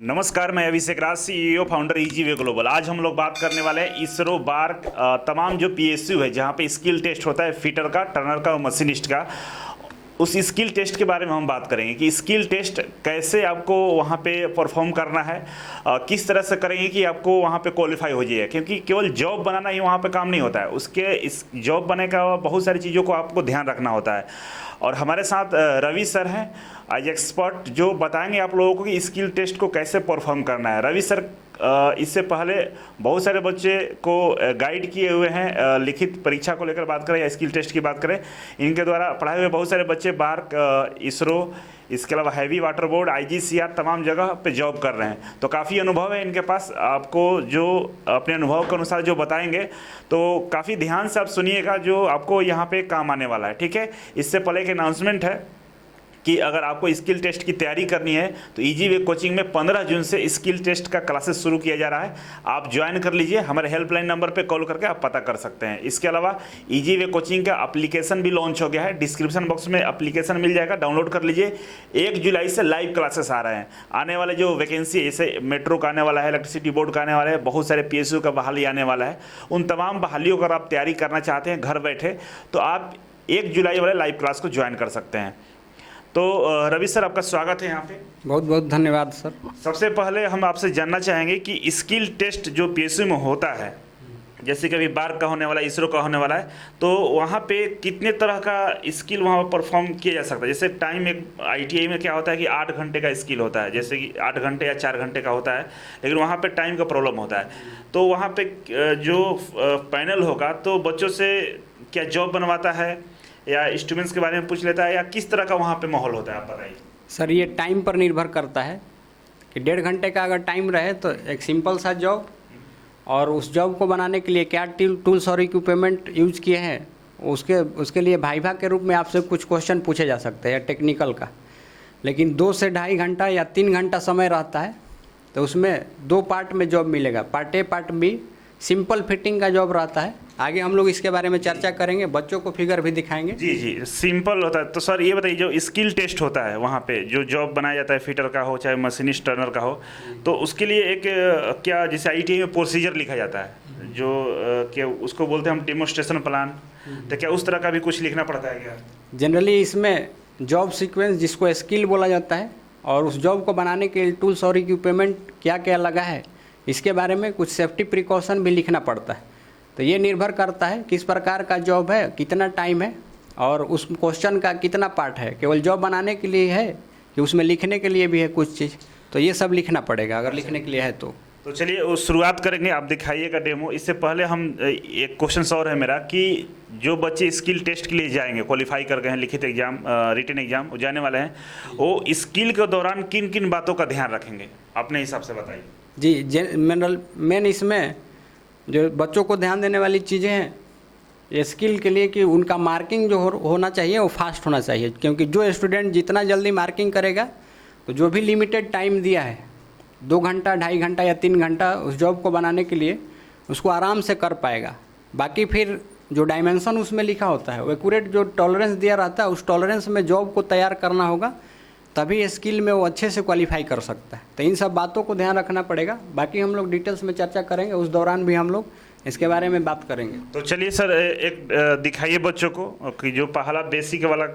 नमस्कार, मैं अभिषेक राज, CEO founder Easyway global. आज हम लोग बात करने वाले हैं इसरो बार्क तमाम जो पीएसयू है जहां पे स्किल टेस्ट होता है फिटर का, टर्नर का और मशीनिस्ट का, उस स्किल टेस्ट के बारे में हम बात करेंगे कि स्किल टेस्ट कैसे आपको वहाँ पे परफॉर्म करना है, किस तरह से करेंगे कि आपको वहाँ पे क्वालिफाई हो जाइए। क्योंकि केवल जॉब बनाना ही वहाँ पे काम नहीं होता है, उसके इस जॉब बनने का बहुत सारी चीज़ों को आपको ध्यान रखना होता है। और हमारे साथ रवि सर हैं, आज एक्सपर्ट, जो बताएंगे आप लोगों को कि स्किल टेस्ट को कैसे परफॉर्म करना है। रवि सर इससे पहले बहुत सारे बच्चे को गाइड किए हुए हैं, लिखित परीक्षा को लेकर बात करें या स्किल टेस्ट की बात करें, इनके द्वारा पढ़ाए हुए बहुत सारे बच्चे बार्क, इसरो, इसके अलावा हैवी वाटर बोर्ड, आईजीसीआर तमाम जगह पे जॉब कर रहे हैं। तो काफ़ी अनुभव है इनके पास। आपको जो अपने अनुभव के अनुसार जो बताएंगे तो काफ़ी ध्यान से आप सुनिएगा, जो आपको यहाँ पे काम आने वाला है। ठीक है, इससे पहले एक अनाउंसमेंट है कि अगर आपको स्किल टेस्ट की तैयारी करनी है तो ईजीवे कोचिंग में 15 जून से स्किल टेस्ट का क्लासेस शुरू किया जा रहा है। आप ज्वाइन कर लीजिए, हमारे हेल्पलाइन नंबर पे कॉल करके आप पता कर सकते हैं। इसके अलावा ईजीवे कोचिंग का एप्लीकेशन भी लॉन्च हो गया है, डिस्क्रिप्शन बॉक्स में एप्लीकेशन मिल जाएगा, डाउनलोड कर लीजिए। 1 जुलाई से लाइव क्लासेस आ रहे हैं। आने वाले जो वैकेंसी, जैसे मेट्रो का आने वाला है, इलेक्ट्रिसिटी बोर्ड का आने वाला है, बहुत सारे पीएसयू का बहाली आने वाला है, उन तमाम बहालियों का अगर आप तैयारी करना चाहते हैं घर बैठे तो आप 1 जुलाई वाले लाइव क्लास को ज्वाइन कर सकते हैं। तो रवि सर, आपका स्वागत है यहाँ पे। बहुत बहुत धन्यवाद सर। सबसे पहले हम आपसे जानना चाहेंगे कि स्किल टेस्ट जो पीएसयू में होता है, जैसे कि अभी बार्क का होने वाला है, इसरो का होने वाला है, तो वहाँ पे कितने तरह का स्किल वहाँ पर परफॉर्म किया जा सकता है। जैसे टाइम, एक आईटीआई में क्या होता है कि 8 घंटे का स्किल होता है, जैसे कि 8 घंटे या 4 घंटे का होता है, लेकिन वहाँ पे टाइम का प्रॉब्लम होता है। तो वहाँ पे जो पैनल होगा तो बच्चों से क्या जॉब बनवाता है या स्टूडेंट्स के बारे में पूछ लेता है, या किस तरह का वहाँ पे माहौल होता है, आप बताइए। सर, ये टाइम पर निर्भर करता है कि 1.5 घंटे का अगर टाइम रहे तो एक सिंपल सा जॉब, और उस जॉब को बनाने के लिए क्या टूल्स और इक्विपमेंट यूज किए हैं उसके लिए वाइवा के रूप में आपसे कुछ क्वेश्चन पूछे जा सकते हैं टेक्निकल का। लेकिन 2 से 2.5 घंटा या 3 घंटा समय रहता है, तो उसमें 2 पार्ट में जॉब मिलेगा। Part A, part B. Simple fitting का जॉब रहता है, आगे हम लोग इसके बारे में चर्चा करेंगे, बच्चों को फिगर भी दिखाएंगे। जी जी, सिंपल होता है। तो सर ये बताइए, जो स्किल टेस्ट होता है वहाँ पे जो जॉब बनाया जाता है, फिटर का हो चाहे मशीनिस्ट टर्नर का हो, तो उसके लिए एक क्या, जैसे आईटीआई में प्रोसीजर लिखा जाता है, जो क्या उसको बोलते हैं हम डेमोस्ट्रेशन प्लान, तो क्या उस तरह का भी कुछ लिखना पड़ता है क्या? जनरली इसमें जॉब सीक्वेंस, जिसको स्किल बोला जाता है, और उस जॉब को बनाने के लिए टूल्स और इक्विपमेंट क्या क्या लगा है, इसके बारे में कुछ सेफ्टी प्रिकॉशन भी लिखना पड़ता है। तो ये निर्भर करता है किस प्रकार का जॉब है, कितना टाइम है, और उस क्वेश्चन का कितना पार्ट है, केवल जॉब बनाने के लिए है कि उसमें लिखने के लिए भी है कुछ चीज़, तो ये सब लिखना पड़ेगा अगर लिखने के लिए है तो। चलिए वो शुरुआत करेंगे, आप दिखाइएगा डेमो। इससे पहले हम एक क्वेश्चन और है मेरा कि जो बच्चे स्किल टेस्ट के लिए जाएंगे, क्वालिफाई कर गए हैं, लिखित एग्जाम, रिटन एग्जाम जाने वाले हैं, वो स्किल के दौरान किन किन बातों का ध्यान रखेंगे, अपने हिसाब से बताइए। जी, मेन इसमें जो बच्चों को ध्यान देने वाली चीज़ें हैं स्किल के लिए कि उनका मार्किंग जो होना चाहिए वो फास्ट होना चाहिए। क्योंकि जो स्टूडेंट जितना जल्दी मार्किंग करेगा, तो जो भी लिमिटेड टाइम दिया है 2 घंटा, 2.5 घंटा या 3 घंटा उस जॉब को बनाने के लिए, उसको आराम से कर पाएगा। बाकी फिर जो डायमेंशन उसमें लिखा होता है वो एक्यूरेट, जो टॉलरेंस दिया रहता है उस टॉलरेंस में जॉब को तैयार करना होगा, तभी स्किल में वो अच्छे से क्वालिफाई कर सकता है। तो इन सब बातों को ध्यान रखना पड़ेगा। बाकी हम लोग डिटेल्स में चर्चा करेंगे, उस दौरान भी हम लोग इसके बारे में बात करेंगे। तो चलिए सर, एक दिखाइए बच्चों को कि जो पहला बेसिक वाला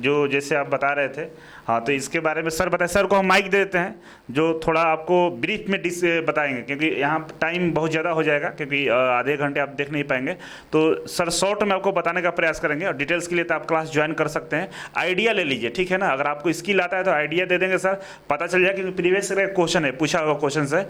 जो जैसे आप बता रहे थे, हाँ, तो इसके बारे में सर बताएं। सर को हम माइक देते हैं जो थोड़ा आपको ब्रीफ में बताएंगे, क्योंकि यहाँ टाइम बहुत ज़्यादा हो जाएगा, क्योंकि आधे घंटे आप देख नहीं पाएंगे। तो सर शॉर्ट में आपको बताने का प्रयास करेंगे, और डिटेल्स के लिए तो आप क्लास ज्वाइन कर सकते हैं। आइडिया ले लीजिए, ठीक है ना। अगर आपको स्किल आता है तो आइडिया दे देंगे सर, पता चल जाए कि प्रीवियस क्वेश्चन है, पूछा हुआ क्वेश्चन है।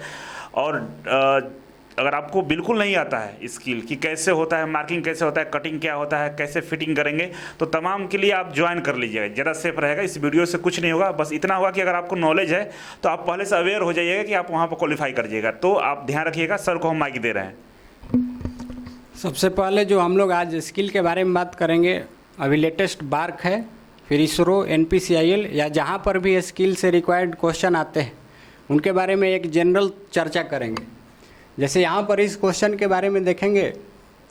और अगर आपको बिल्कुल नहीं आता है स्किल कि कैसे होता है, मार्किंग कैसे होता है, कटिंग क्या होता है, कैसे फिटिंग करेंगे, तो तमाम के लिए आप ज्वाइन कर लीजिएगा, ज़्यादा सेफ रहेगा। इस वीडियो से कुछ नहीं होगा, बस इतना होगा कि अगर आपको नॉलेज है तो आप पहले से अवेयर हो जाइएगा कि आप वहाँ पर क्वालिफाई कर जाइएगा। तो आप ध्यान रखिएगा। सर को हम माइक दे रहे हैं। सबसे पहले जो हम लोग आज स्किल के बारे में बात करेंगे, अभी लेटेस्ट बार्क है, फिर इसरो, NPCIL, या जहाँ पर भी स्किल से रिक्वायर्ड क्वेश्चन आते हैं उनके बारे में एक जनरल चर्चा करेंगे। जैसे यहाँ पर इस क्वेश्चन के बारे में देखेंगे,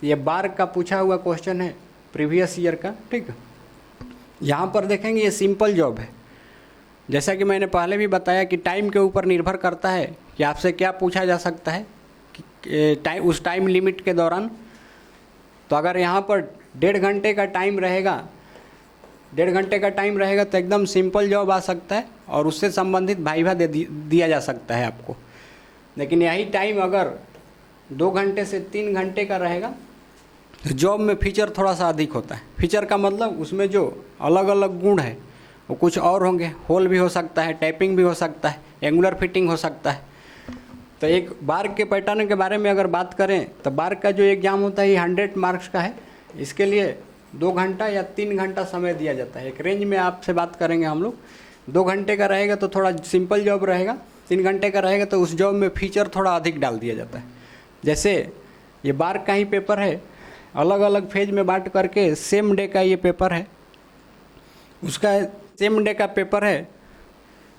ये बार्क का पूछा हुआ क्वेश्चन है प्रीवियस ईयर का, ठीक है। यहाँ पर देखेंगे ये सिंपल जॉब है, जैसा कि मैंने पहले भी बताया कि टाइम के ऊपर निर्भर करता है कि आपसे क्या पूछा जा सकता है कि उस टाइम लिमिट के दौरान। तो अगर यहाँ पर 1.5 घंटे का टाइम रहेगा, 1.5 घंटे का टाइम रहेगा तो एकदम सिंपल जॉब आ सकता है और उससे संबंधित वाइवा दिया जा सकता है आपको। लेकिन यही टाइम अगर 2 घंटे से 3 घंटे का रहेगा तो जॉब में फीचर थोड़ा सा अधिक होता है। फीचर का मतलब उसमें जो अलग अलग गुण है वो कुछ और होंगे। होल भी हो सकता है, टैपिंग भी हो सकता है, एंगुलर फिटिंग हो सकता है। तो एक बार्क के पैटर्न के बारे में अगर बात करें तो बार्क का जो एग्ज़ाम होता है ये 100 मार्क्स का है। इसके लिए 2 घंटा या 3 घंटा समय दिया जाता है। एक रेंज में आपसे बात करेंगे हम लोग। 2 घंटे का रहेगा तो थोड़ा सिंपल जॉब रहेगा, 3 घंटे का रहेगा तो उस जॉब में फीचर थोड़ा अधिक डाल दिया जाता है। जैसे ये बार्क का ही पेपर है, अलग अलग फेज में बांट करके सेम डे का ये पेपर है, उसका सेम डे का पेपर है।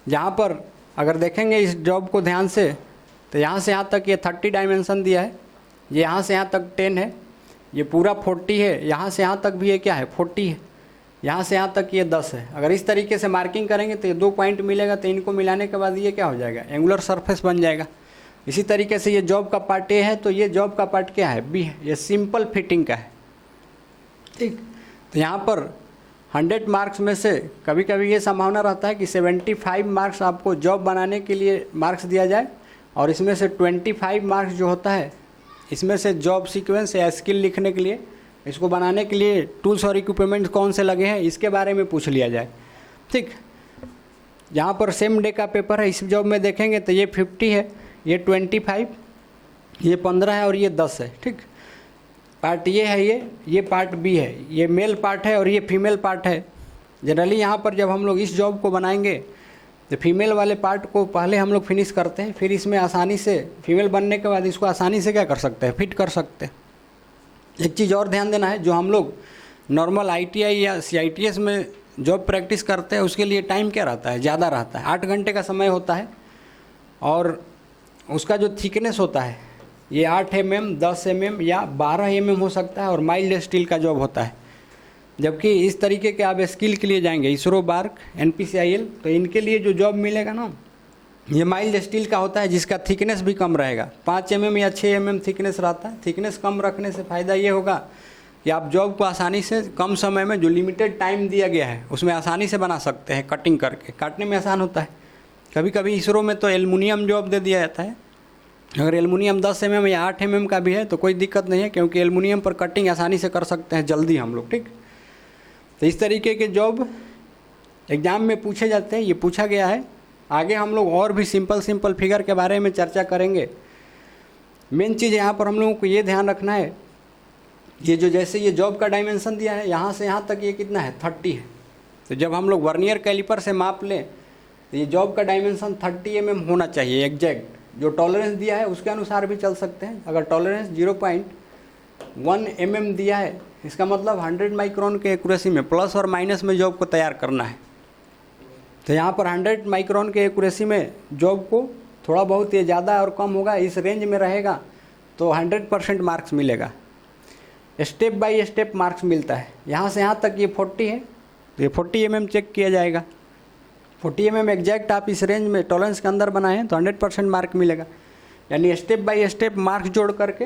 जहाँ पर अगर देखेंगे इस जॉब को ध्यान से तो यहाँ से यहाँ तक ये 30 डायमेंशन दिया है, ये यहाँ से यहाँ तक 10 है, ये पूरा 40 है, यहाँ से यहाँ तक भी ये क्या है 40 है, यहाँ से यहाँ तक ये 10 है। अगर इस तरीके से मार्किंग करेंगे तो ये 2 पॉइंट मिलेगा, तो इनको मिलाने के बाद ये क्या हो जाएगा, एंगुलर सरफेस बन जाएगा। इसी तरीके से ये जॉब का पार्ट ए है तो ये जॉब का पार्ट क्या है, बी है, ये सिंपल फिटिंग का है। ठीक, तो यहाँ पर 100 मार्क्स में से कभी कभी ये संभावना रहता है कि 75 मार्क्स आपको जॉब बनाने के लिए मार्क्स दिया जाए और इसमें से 25 मार्क्स जो होता है इसमें से जॉब सीक्वेंस या स्किल लिखने के लिए, इसको बनाने के लिए टूल्स और इक्विपमेंट्स कौन से लगे हैं इसके बारे में पूछ लिया जाए। ठीक, यहाँ पर सेम डे का पेपर है, इस जॉब में देखेंगे तो ये 50 है, ये 25, ये 15 है और ये 10 है। ठीक, पार्ट ये है, ये पार्ट बी है, ये मेल पार्ट है और ये फीमेल पार्ट है। जनरली यहाँ पर जब हम लोग इस जॉब को बनाएंगे तो फीमेल वाले पार्ट को पहले हम लोग फिनिश करते हैं, फिर इसमें आसानी से फीमेल बनने के बाद इसको आसानी से क्या कर सकते हैं, फिट कर सकते हैं। एक चीज़ और ध्यान देना है, जो हम लोग नॉर्मल ITI या CITS में जॉब प्रैक्टिस करते हैं उसके लिए टाइम क्या रहता है, ज़्यादा रहता है, 8 घंटे का समय होता है और उसका जो थिकनेस होता है ये 8 mm, 10 mm या 12 mm हो सकता है और माइल्ड स्टील का जॉब होता है। जबकि इस तरीके के आप स्किल के लिए जाएंगे इसरो, बार्क, NPCIL, तो इनके लिए जो जॉब मिलेगा ना ये माइल्ड स्टील का होता है जिसका थिकनेस भी कम रहेगा, 5 mm या 6 mm थिकनेस रहता है। थिकनेस कम रखने से फ़ायदा ये होगा कि आप जॉब को आसानी से कम समय में, जो लिमिटेड टाइम दिया गया है उसमें आसानी से बना सकते हैं, कटिंग करके। काटने में आसान होता है। कभी कभी इसरो में तो एल्युमिनियम जॉब दे दिया जाता है। अगर एल्युमिनियम 10 mm या 8 mm का भी है तो कोई दिक्कत नहीं है, क्योंकि एल्युमिनियम पर कटिंग आसानी से कर सकते हैं जल्दी हम लोग। ठीक, तो इस तरीके के जॉब एग्ज़ाम में पूछे जाते हैं, ये पूछा गया है। आगे हम लोग और भी सिंपल फिगर के बारे में चर्चा करेंगे। मेन चीज़ यहाँ पर हम लोगों को ये ध्यान रखना है, ये जो जैसे ये जॉब का डायमेंशन दिया है यहाँ से यहाँ तक ये कितना है, 30 है। तो जब हम लोग वर्नियर कैलिपर से माप लें तो ये जॉब का डायमेंशन 30 mm होना चाहिए एग्जैक्ट। जो टॉलरेंस दिया है उसके अनुसार भी चल सकते हैं। अगर टॉलरेंस 0.1 mm दिया है इसका मतलब 100 माइक्रोन के एक्यूरेसी में प्लस और माइनस में जॉब को तैयार करना है। तो यहाँ पर 100 माइक्रोन के एक्यूरेसी में जॉब को थोड़ा बहुत ये ज़्यादा और कम होगा, इस रेंज में रहेगा तो 100% मार्क्स मिलेगा। स्टेप बाय स्टेप मार्क्स मिलता है। यहाँ से यहाँ तक ये 40 है तो ये 40 mm चेक किया जाएगा। 40 mm एग्जैक्ट आप इस रेंज में टॉलरेंस के अंदर बनाए हैं तो 100% मार्क मिलेगा। यानी स्टेप बाय स्टेप मार्क्स जोड़ करके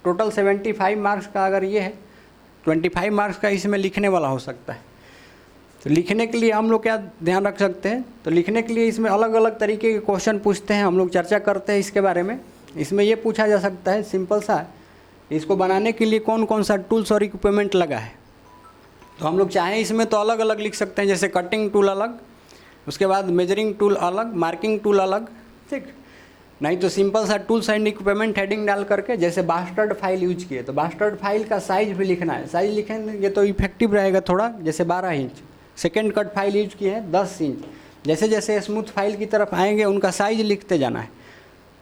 टोटल 75 मार्क्स का अगर ये है, 25 मार्क्स का इसमें लिखने वाला हो सकता है। तो लिखने के लिए हम लोग क्या ध्यान रख सकते हैं, तो लिखने के लिए इसमें अलग अलग तरीके के क्वेश्चन पूछते हैं, हम लोग चर्चा करते हैं इसके बारे में। इसमें ये पूछा जा सकता है सिंपल सा, इसको बनाने के लिए कौन कौन सा टूल्स और इक्विपमेंट लगा है। तो हम लोग चाहें इसमें तो अलग अलग लिख सकते हैं, जैसे कटिंग टूल अलग, उसके बाद मेजरिंग टूल अलग, मार्किंग टूल अलग। ठीक, नहीं तो सिंपल सा टूल्स एंड इक्विपमेंट हेडिंग डाल करके जैसे बास्टर्ड फाइल यूज किए तो बास्टर्ड फाइल का साइज भी लिखना है। साइज लिखेंगे तो इफेक्टिव रहेगा थोड़ा, जैसे 12 inch. Second cut file use किए हैं 10 इंच। जैसे जैसे स्मूथ फाइल की तरफ आएंगे उनका साइज लिखते जाना है।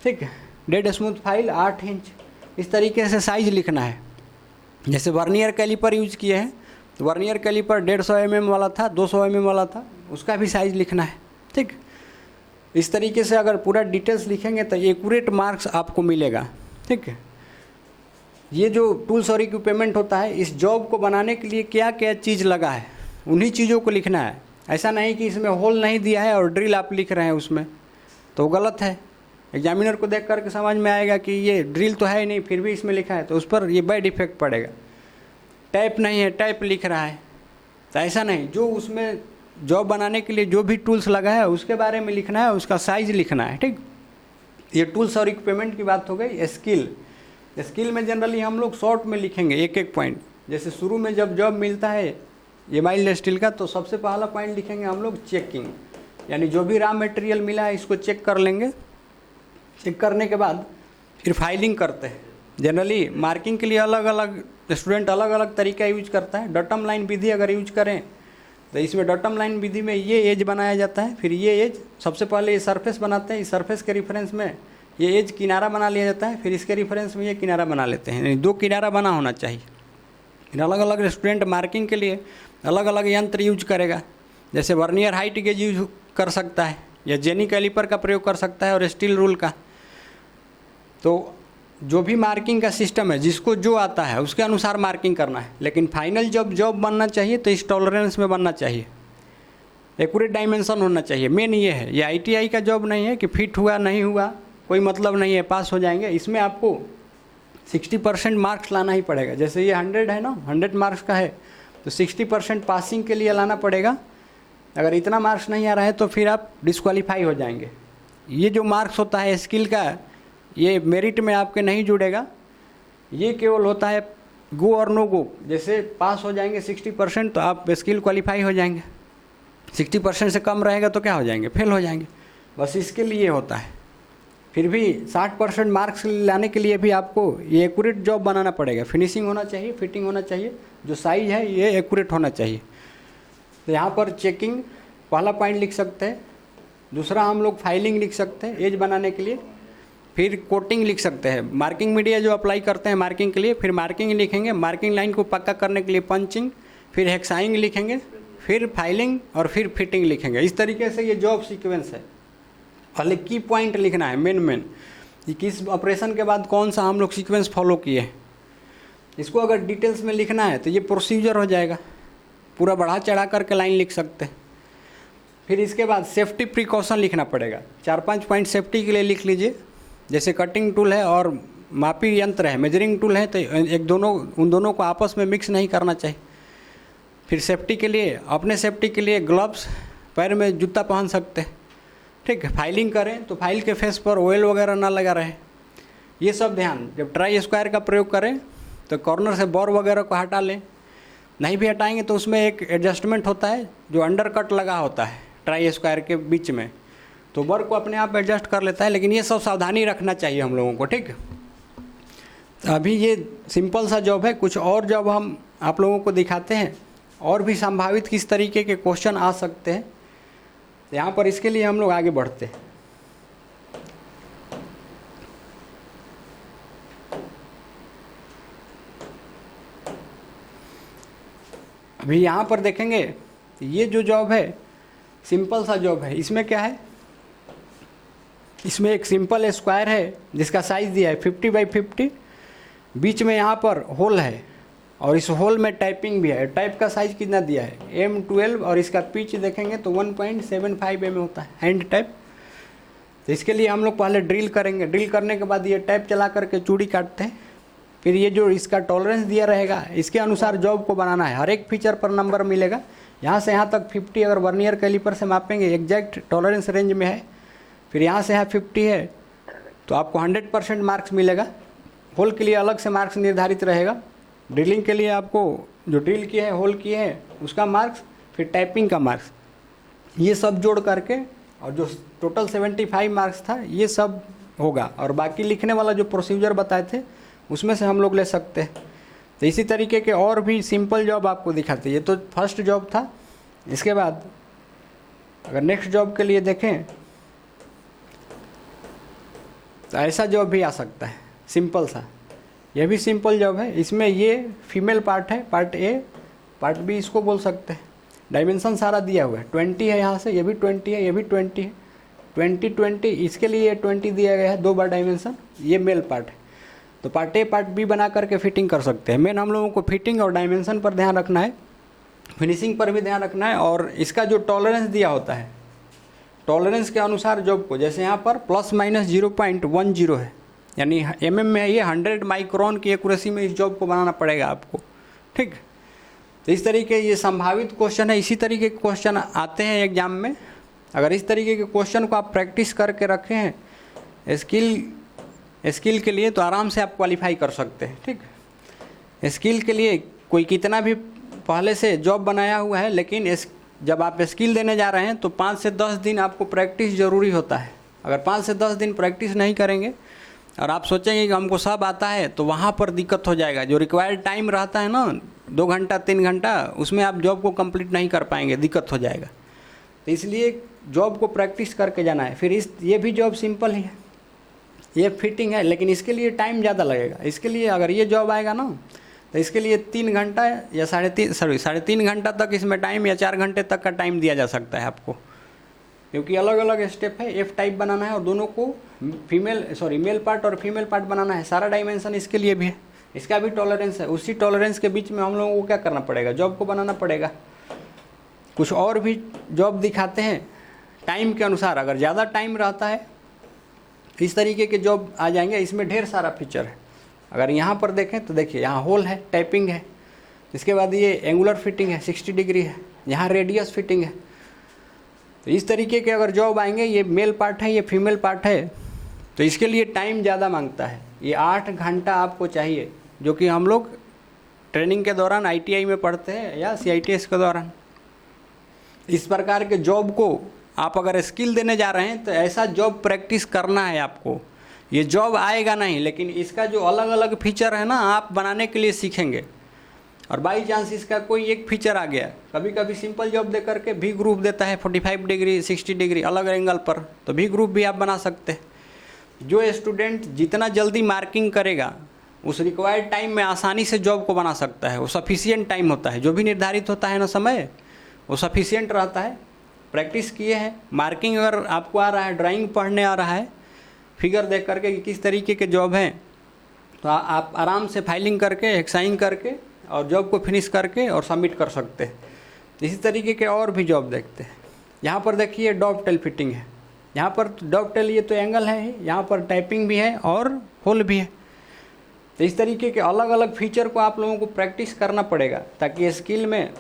ठीक, डेड स्मूथ फाइल 8 इंच, इस तरीके से साइज लिखना है। जैसे वर्नियर कैलिपर यूज किए हैं तो वर्नियर कैलिपर 150 mm वाला था, 200 mm वाला था, उसका भी साइज लिखना है। ठीक, इस तरीके से अगर पूरा डिटेल्स लिखेंगे तो एक्यूरेट मार्क्स आपको मिलेगा। ठीक है, ये जो टूल्स और इक्विपमेंट होता है, इस जॉब को बनाने के लिए क्या क्या चीज़ लगा है उन्हीं चीज़ों को लिखना है। ऐसा नहीं कि इसमें होल नहीं दिया है और ड्रिल आप लिख रहे हैं उसमें, तो गलत है। एग्जामिनर को देख करके समझ में आएगा कि ये ड्रिल तो है ही नहीं, फिर भी इसमें लिखा है, तो उस पर ये बैड इफेक्ट पड़ेगा। टैप नहीं है, टैप लिख रहा है, तो ऐसा नहीं। जो उसमें जॉब बनाने के लिए जो भी टूल्स लगा है उसके बारे में लिखना है, उसका साइज लिखना है, ठीक। ये टूल्स और इक्विपमेंट की बात हो गई। स्किल में जनरली हम लोग शॉर्ट में लिखेंगे एक एक पॉइंट। जैसे शुरू में जब जॉब मिलता है ये माइल्ड स्टील का, तो सबसे पहला पॉइंट लिखेंगे हम लोग चेकिंग, यानी जो भी रॉ मटेरियल मिला है इसको चेक कर लेंगे। चेक करने के बाद फिर फाइलिंग करते हैं। जनरली मार्किंग के लिए अलग अलग स्टूडेंट अलग अलग तरीका यूज करता है। डॉटम लाइन विधि अगर यूज करें तो इसमें डॉटम लाइन विधि में ये एज बनाया जाता है, फिर ये एज सबसे पहले ये सरफेस बनाते हैं, इस सरफेस के रेफरेंस में ये एज किनारा बना लिया जाता है, फिर इसके रेफरेंस में ये किनारा बना लेते हैं, यानी 2 किनारा बना होना चाहिए। फिर अलग अलग स्टूडेंट मार्किंग के लिए अलग अलग यंत्र यूज करेगा। जैसे वर्नियर हाइट गेज यूज कर सकता है, या जेनी कैलिपर का प्रयोग कर सकता है, और स्टील रूल का। तो जो भी मार्किंग का सिस्टम है, जिसको जो आता है उसके अनुसार मार्किंग करना है। लेकिन फाइनल जॉब बनना चाहिए तो इस टॉलरेंस में बनना चाहिए, एक्यूरेट डायमेंशन होना चाहिए। मेन ये है, ये ITI का जॉब नहीं है कि फिट हुआ नहीं हुआ कोई मतलब नहीं है, पास हो जाएंगे। इसमें आपको 60% मार्क्स लाना ही पड़ेगा। जैसे ये 100 है ना, 100 मार्क्स का है, तो 60% पासिंग के लिए लाना पड़ेगा। अगर इतना मार्क्स नहीं आ रहा है तो फिर आप डिस्क्वालीफाई हो जाएंगे। ये जो मार्क्स होता है स्किल का, ये मेरिट में आपके नहीं जुड़ेगा, ये केवल होता है गो और नो गो। जैसे पास हो जाएंगे 60% तो आप स्किल क्वालिफाई हो जाएंगे, 60% से कम रहेगा तो क्या हो जाएंगे, फेल हो जाएंगे। बस इसके लिए होता है। फिर भी 60% मार्क्स लाने के लिए भी आपको ये एक्यूरेट जॉब बनाना पड़ेगा। फिनिशिंग होना चाहिए, फिटिंग होना चाहिए, जो साइज है ये एक्यूरेट होना चाहिए। तो यहाँ पर चेकिंग पहला पॉइंट लिख सकते हैं। दूसरा हम लोग फाइलिंग लिख सकते हैं एज बनाने के लिए। फिर कोटिंग लिख सकते हैं, मार्किंग मीडिया जो अप्लाई करते हैं मार्किंग के लिए। फिर मार्किंग लिखेंगे, मार्किंग लाइन को पक्का करने के लिए पंचिंग, फिर हेक्साइंग लिखेंगे, फिर फाइलिंग और फिर फिटिंग लिखेंगे। इस तरीके से ये जॉब सीक्वेंस है। पहले की पॉइंट लिखना है मेन कि किस ऑपरेशन के बाद कौन सा हम लोग सीक्वेंस फॉलो किए। इसको अगर डिटेल्स में लिखना है तो ये प्रोसीजर हो जाएगा, पूरा बढ़ा चढ़ा करके लाइन लिख सकते हैं। फिर इसके बाद सेफ्टी प्रिकॉशन लिखना पड़ेगा। 4-5 पॉइंट सेफ्टी के लिए लिख लीजिए। जैसे कटिंग टूल है और मापी यंत्र है, मेजरिंग टूल है, तो उन दोनों को आपस में मिक्स नहीं करना चाहिए। फिर सेफ्टी के लिए, अपने सेफ्टी के लिए ग्लव्स, पैर में जूता पहन सकते हैं, ठीक है। फाइलिंग करें तो फाइल के फेस पर ऑयल वगैरह ना लगा रहे, ये सब ध्यान। जब ट्राई स्क्वायर का प्रयोग करें तो कॉर्नर से बोर वगैरह को हटा लें। नहीं भी हटाएंगे तो उसमें एक एडजस्टमेंट होता है जो अंडर कट लगा होता है ट्राई स्क्वायर के बीच में, तो बर को अपने आप एडजस्ट कर लेता है। लेकिन ये सब सावधानी रखना चाहिए हम लोगों को, ठीक। तो अभी ये सिंपल सा जॉब है। कुछ और जॉब हम आप लोगों को दिखाते हैं, और भी संभावित किस तरीके के क्वेश्चन आ सकते हैं यहाँ पर। इसके लिए हम लोग आगे बढ़ते हैं। अभी यहाँ पर देखेंगे ये जो जॉब है सिंपल सा जॉब है। इसमें क्या है, इसमें एक सिंपल स्क्वायर है जिसका साइज दिया है 50x50। बीच में यहाँ पर होल है और इस होल में टाइपिंग भी है। टाइप का साइज कितना दिया है M12 और इसका पिच देखेंगे तो 1.75 mm होता है हैंड टाइप। तो इसके लिए हम लोग पहले ड्रिल करेंगे। ड्रिल करने के बाद ये टाइप चला करके चूड़ी काटते हैं। फिर ये जो इसका टॉलरेंस दिया रहेगा इसके अनुसार जॉब को बनाना है। हर एक फीचर पर नंबर मिलेगा। यहाँ से यहाँ तक 50 अगर वर्नियर कैलिपर से मापेंगे एग्जैक्ट टॉलरेंस रेंज में है। फिर यहाँ से यहाँ 50 है तो आपको 100% मार्क्स मिलेगा। होल के लिए अलग से मार्क्स निर्धारित रहेगा। ड्रिलिंग के लिए आपको जो ड्रिल किया है, होल किए हैं उसका मार्क्स, फिर टाइपिंग का मार्क्स, ये सब जोड़ करके और जो टोटल 75 मार्क्स था ये सब होगा। और बाकी लिखने वाला जो प्रोसीजर बताए थे उसमें से हम लोग ले सकते हैं। तो इसी तरीके के और भी सिंपल जॉब आपको दिखाते हैं। ये तो फर्स्ट जॉब था। इसके बाद अगर नेक्स्ट जॉब के लिए देखें तो ऐसा जॉब भी आ सकता है सिंपल सा। यह भी सिंपल जॉब है। इसमें ये फीमेल पार्ट है, पार्ट ए, पार्ट बी इसको बोल सकते हैं। डायमेंशन सारा दिया हुआ है। 20 है यहाँ से, ये भी 20 है, ये भी 20 है। 20 इसके लिए 20 दिया गया है 2 बार डायमेंशन। ये मेल पार्ट है। तो पार्ट ए पार्ट बी बना करके फिटिंग कर सकते हैं। मेन हम लोगों को फिटिंग और डायमेंशन पर ध्यान रखना है। फिनिशिंग पर भी ध्यान रखना है। और इसका जो टॉलरेंस दिया होता है, टॉलरेंस के अनुसार जॉब को, जैसे यहाँ पर ±0.10 है, यानी mm में ये 100 माइक्रोन की एक्यूरेसी में इस जॉब को बनाना पड़ेगा आपको, ठीक। तो इस तरीके ये संभावित क्वेश्चन है, इसी तरीके के क्वेश्चन आते हैं एग्जाम में। अगर इस तरीके के क्वेश्चन को आप प्रैक्टिस करके रखे हैं स्किल के लिए, तो आराम से आप क्वालिफाई कर सकते हैं, ठीक। स्किल के लिए कोई कितना भी पहले से जॉब बनाया हुआ है, लेकिन जब आप स्किल देने जा रहे हैं तो 5 से 10 दिन आपको प्रैक्टिस ज़रूरी होता है। अगर 5 से 10 दिन प्रैक्टिस नहीं करेंगे और आप सोचेंगे कि हमको सब आता है, तो वहाँ पर दिक्कत हो जाएगा। जो रिक्वायर्ड टाइम रहता है ना 2 घंटा 3 घंटा, उसमें आप जॉब को कंप्लीट नहीं कर पाएंगे, दिक्कत हो जाएगा। तो इसलिए जॉब को प्रैक्टिस करके जाना है। फिर ये भी जॉब सिंपल ही है, ये फिटिंग है, लेकिन इसके लिए टाइम ज़्यादा लगेगा। इसके लिए अगर ये जॉब आएगा ना, तो इसके लिए 3 घंटा या 3.5 घंटा तक इसमें टाइम, या 4 घंटे तक का टाइम दिया जा सकता है आपको, क्योंकि अलग अलग स्टेप है। F टाइप बनाना है और दोनों को मेल पार्ट और फीमेल पार्ट बनाना है। सारा डायमेंशन इसके लिए भी है, इसका भी टॉलरेंस है। उसी टॉलरेंस के बीच में हम लोगों को क्या करना पड़ेगा, जॉब को बनाना पड़ेगा। कुछ और भी जॉब दिखाते हैं टाइम के अनुसार। अगर ज़्यादा टाइम रहता है, इस तरीके के जॉब आ जाएंगे। इसमें ढेर सारा फीचर है। अगर यहाँ पर देखें तो देखिए, यहाँ होल है, टाइपिंग है, इसके बाद ये एंगुलर फिटिंग है 60 डिग्री है, यहाँ रेडियस फिटिंग है। तो इस तरीके के अगर जॉब आएंगे, ये मेल पार्ट है, ये फीमेल पार्ट है, तो इसके लिए टाइम ज़्यादा मांगता है। ये 8 घंटा आपको चाहिए, जो कि हम लोग ट्रेनिंग के दौरान ITI में पढ़ते हैं या CITS के दौरान। इस प्रकार के जॉब को आप अगर स्किल देने जा रहे हैं, तो ऐसा जॉब प्रैक्टिस करना है आपको। ये जॉब आएगा नहीं, लेकिन इसका जो अलग अलग फीचर है ना, आप बनाने के लिए सीखेंगे। और बाई चांस इसका कोई एक फीचर आ गया, कभी कभी सिंपल जॉब दे करके भी ग्रुप देता है 45 डिग्री 60 डिग्री अलग एंगल पर, तो भी ग्रुप भी आप बना सकते हैं। जो स्टूडेंट जितना जल्दी मार्किंग करेगा, उस रिक्वायर्ड टाइम में आसानी से जॉब को बना सकता है। वो सफिशिएंट टाइम होता है, जो भी निर्धारित होता है ना समय, वो सफिशिएंट रहता है। प्रैक्टिस किए हैं, मार्किंग अगर आपको आ रहा है, ड्राइंग पढ़ने आ रहा है, फिगर देख करके कि किस तरीके के जॉब हैं, तो आप आराम से फाइलिंग करके, एक्साइन करके और जॉब को फिनिश करके और सबमिट कर सकते हैं। इसी तरीके के और भी जॉब देखते हैं। यहाँ पर देखिए डॉवटेल फिटिंग है, यहाँ पर डॉवटेल ये तो एंगल है ही, यहाँ पर टाइपिंग भी है और होल भी है। तो इस तरीके के अलग अलग फीचर को आप लोगों को प्रैक्टिस करना पड़ेगा, ताकि स्किल में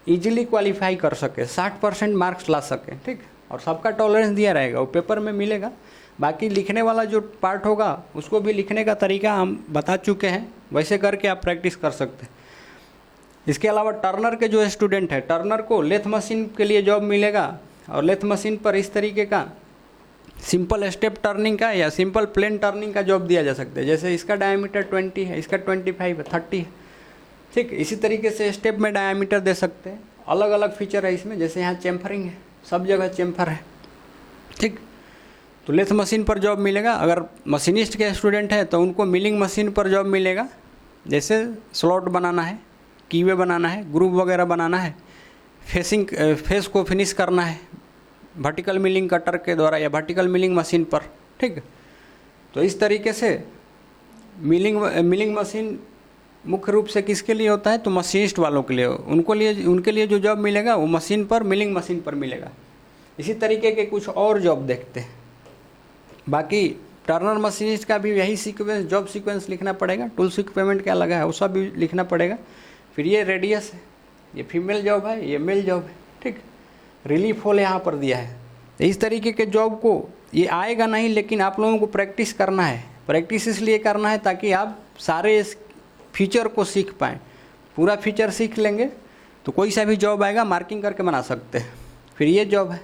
ईजिली क्वालिफाई कर सके, 60% मार्क्स ला सकें, ठीक। और सबका टॉलरेंस दिया रहेगा, वो पेपर में मिलेगा। बाकी लिखने वाला जो पार्ट होगा, उसको भी लिखने का तरीका हम बता चुके हैं, वैसे करके आप प्रैक्टिस कर सकते हैं। इसके अलावा टर्नर के जो स्टूडेंट है, टर्नर को लेथ मशीन के लिए जॉब मिलेगा। और लेथ मशीन पर इस तरीके का सिंपल स्टेप टर्निंग का या सिंपल प्लेन टर्निंग का जॉब दिया जा सकता है। जैसे इसका डायमीटर 20 है, इसका 25 है, 30 है, ठीक। इसी तरीके से स्टेप में डायमीटर दे सकते हैं। अलग अलग फीचर है इसमें, जैसे यहाँ चैम्फरिंग है, सब जगह चैम्फर है, ठीक। तो लेथ मशीन पर जॉब मिलेगा। अगर मशीनिस्ट के स्टूडेंट है, तो उनको मिलिंग मशीन पर जॉब मिलेगा। जैसे स्लॉट बनाना है, कीवे बनाना है, ग्रुप वगैरह बनाना है, फेस को फिनिश करना है वर्टिकल मिलिंग कटर के द्वारा या वर्टिकल मिलिंग मशीन पर, ठीक। तो इस तरीके से मिलिंग मशीन मुख्य रूप से किसके लिए होता है, तो मशीनिस्ट वालों के लिए। उनके लिए जो जॉब मिलेगा, वो मशीन पर, मिलिंग मशीन पर मिलेगा। इसी तरीके के कुछ और जॉब देखते हैं। बाकी टर्नर मशीनिस्ट का भी यही सीक्वेंस, जॉब सीक्वेंस लिखना पड़ेगा। टूल्स इक्विपमेंट क्या लगा है, वो सब भी लिखना पड़ेगा। फिर ये रेडियस है, ये फीमेल जॉब है, ये मेल जॉब है, ठीक। रिलीफ होल यहाँ पर दिया है। इस तरीके के जॉब को ये आएगा नहीं, लेकिन आप लोगों को प्रैक्टिस करना है। प्रैक्टिस इसलिए करना है ताकि आप सारे इस फीचर को सीख पाएँ। पूरा फीचर सीख लेंगे तो कोई सा भी जॉब आएगा, मार्किंग करके बना सकते हैं। फिर ये जॉब है,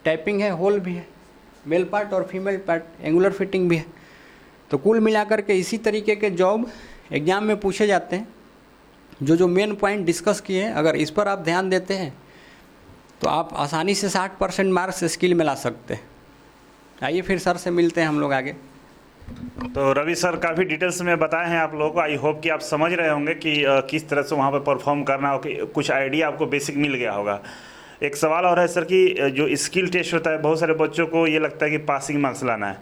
टाइपिंग है, होल भी है, मेल पार्ट और फीमेल पार्ट, एंगुलर फिटिंग भी है। तो कुल मिलाकर के इसी तरीके के जॉब एग्ज़ाम में पूछे जाते हैं। जो मेन पॉइंट डिस्कस किए हैं, अगर इस पर आप ध्यान देते हैं, तो आप आसानी से 60% मार्क्स स्किल में ला सकते हैं। आइए फिर सर से मिलते हैं हम लोग आगे। तो रवि सर काफ़ी डिटेल्स में बताए हैं आप लोगों को। आई होप कि आप समझ रहे होंगे कि किस तरह से वहाँ पर परफॉर्म करना हो, कि कुछ आइडिया आपको बेसिक मिल गया होगा। एक सवाल और है सर कि जो स्किल टेस्ट होता है, बहुत सारे बच्चों को ये लगता है कि पासिंग मार्क्स लाना है,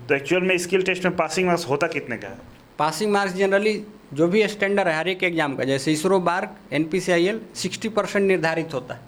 तो एक्चुअल में स्किल टेस्ट में पासिंग मार्क्स होता कितने का है? पासिंग मार्क्स जनरली जो भी स्टैंडर्ड है हर एक एग्जाम का, जैसे इसरो, बार्क, NPCIL 60% निर्धारित होता है।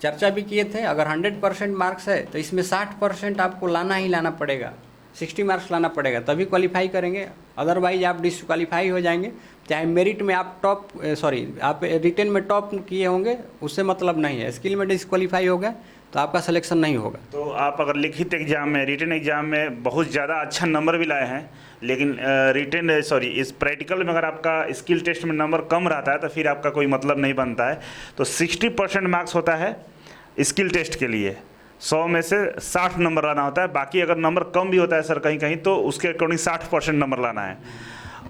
चर्चा भी किए थे, अगर 100% मार्क्स है तो इसमें 60% आपको लाना ही लाना पड़ेगा, 60 मार्क्स लाना पड़ेगा, तभी क्वालिफाई करेंगे, अदरवाइज आप डिसक्वालीफाई हो जाएंगे। चाहे मेरिट में आप आप रिटेन में टॉप किए होंगे, उससे मतलब नहीं है, स्किल में डिसक्वालीफाई हो गया तो आपका सिलेक्शन नहीं होगा। तो आप अगर लिखित एग्जाम में, रिटन एग्जाम में बहुत ज़्यादा अच्छा नंबर भी लाए हैं, लेकिन इस प्रैक्टिकल में अगर आपका स्किल टेस्ट में नंबर कम रहता है तो फिर आपका कोई मतलब नहीं बनता है। तो 60% मार्क्स होता है स्किल टेस्ट के लिए, 100 में से 60 नंबर लाना होता है। बाकी अगर नंबर कम भी होता है सर कहीं कहीं, तो उसके अकॉर्डिंग 60% नंबर लाना है।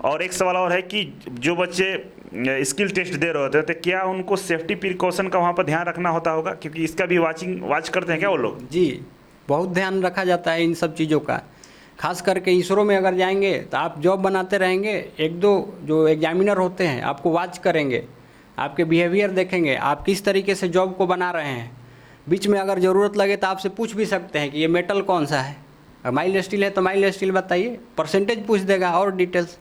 और एक सवाल और है कि जो बच्चे स्किल टेस्ट दे रहे होते हैं तो क्या उनको सेफ्टी प्रिकॉशन का वहाँ पर ध्यान रखना होगा, क्योंकि इसका भी वॉच करते हैं क्या वो लोग? जी, बहुत ध्यान रखा जाता है इन सब चीज़ों का। खास करके इसरो में अगर जाएंगे तो आप जॉब बनाते रहेंगे, एक दो जो एग्जामिनर होते हैं आपको वॉच करेंगे, आपके बिहेवियर देखेंगे, आप किस तरीके से जॉब को बना रहे हैं। बीच में अगर ज़रूरत लगे तो आपसे पूछ भी सकते हैं कि ये मेटल कौन सा है, माइल्ड स्टील है तो माइल्ड स्टील बताइए, परसेंटेज पूछ देगा और डिटेल्स।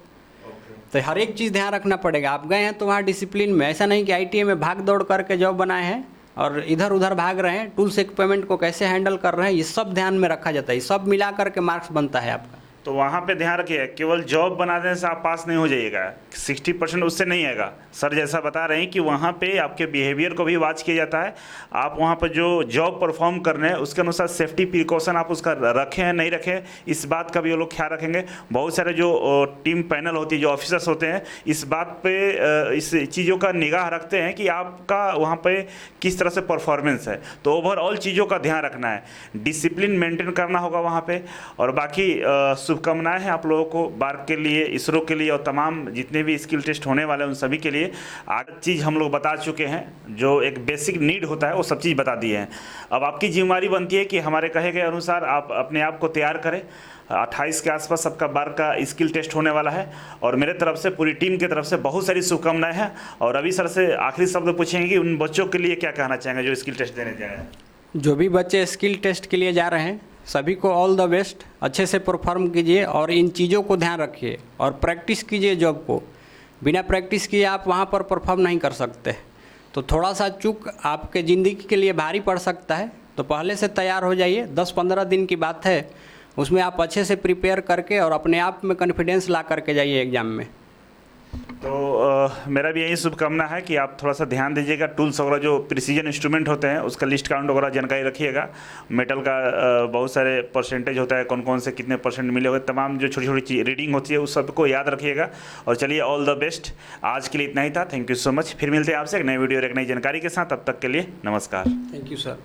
तो हर एक चीज़ ध्यान रखना पड़ेगा। आप गए हैं तो वहाँ डिसिप्लिन में, ऐसा नहीं कि ITA में भाग दौड़ करके जॉब बनाए हैं और इधर उधर भाग रहे हैं, टूल्स इक्विपमेंट को कैसे हैंडल कर रहे हैं, ये सब ध्यान में रखा जाता है। ये सब मिला करके मार्क्स बनता है आपका। तो वहाँ पे ध्यान रखिए, केवल जॉब बना देने से आप पास नहीं हो जाइएगा, 60% उससे नहीं आएगा। सर जैसा बता रहे हैं कि वहाँ पे आपके बिहेवियर को भी वॉच किया जाता है। आप वहाँ पर जो जॉब परफॉर्म कर रहे हैं उसके अनुसार सेफ्टी प्रिकॉशन आप उसका रखें हैं नहीं रखें, इस बात का भी वो लोग ख्याल रखेंगे। बहुत सारे जो टीम पैनल होती है, जो ऑफिसर्स होते हैं, इस बात पे इस चीज़ों का निगाह रखते हैं कि आपका वहाँ पे किस तरह से परफॉर्मेंस है। तो ओवरऑल चीज़ों का ध्यान रखना है, डिसिप्लिन मेंटेन करना होगा वहाँ पे। और बाकी शुभकामनाएं हैं आप लोगों को, बार्क के लिए, इसरो के लिए और तमाम जितने भी स्किल टेस्ट होने वाले हैं उन सभी के लिए। आगे चीज़ हम लोग बता चुके हैं, जो एक बेसिक नीड होता है वो सब चीज़ बता दिए हैं। अब आपकी जिम्मेदारी बनती है कि हमारे कहे गए अनुसार आप अपने आप को तैयार करें। 28 के आसपास सबका बार्क का स्किल टेस्ट होने वाला है और मेरे तरफ से, पूरी टीम की तरफ से बहुत सारी शुभकामनाएं हैं। और अभी सर से आखिरी शब्द पूछेंगे कि उन बच्चों के लिए क्या कहना चाहेंगे जो स्किल टेस्ट देने जा रहे हैं? जो भी बच्चे स्किल टेस्ट के लिए जा रहे हैं सभी को ऑल द बेस्ट, अच्छे से परफॉर्म कीजिए और इन चीज़ों को ध्यान रखिए और प्रैक्टिस कीजिए जॉब को। बिना प्रैक्टिस किए आप वहाँ पर परफॉर्म नहीं कर सकते। तो थोड़ा सा चूक आपके ज़िंदगी के लिए भारी पड़ सकता है, तो पहले से तैयार हो जाइए। 10-15 दिन की बात है, उसमें आप अच्छे से प्रिपेयर करके और अपने आप में कॉन्फिडेंस ला करके जाइए एग्ज़ाम में। तो मेरा भी यही शुभकामना है कि आप थोड़ा सा ध्यान दीजिएगा। टूल्स वगैरह जो प्रिसीजन इंस्ट्रूमेंट होते हैं उसका लिस्ट काउंट वगैरह जानकारी रखिएगा। मेटल का बहुत सारे परसेंटेज होता है, कौन कौन से कितने परसेंट मिले हुए, तमाम जो छोटी छोटी चीज रीडिंग होती है उस सबको याद रखिएगा। और चलिए, ऑल द बेस्ट। आज के लिए इतना ही था। Thank you so much. फिर मिलते हैं आपसे एक नई वीडियो और एक नई जानकारी के साथ। तब तक के लिए नमस्कार। Thank you sir.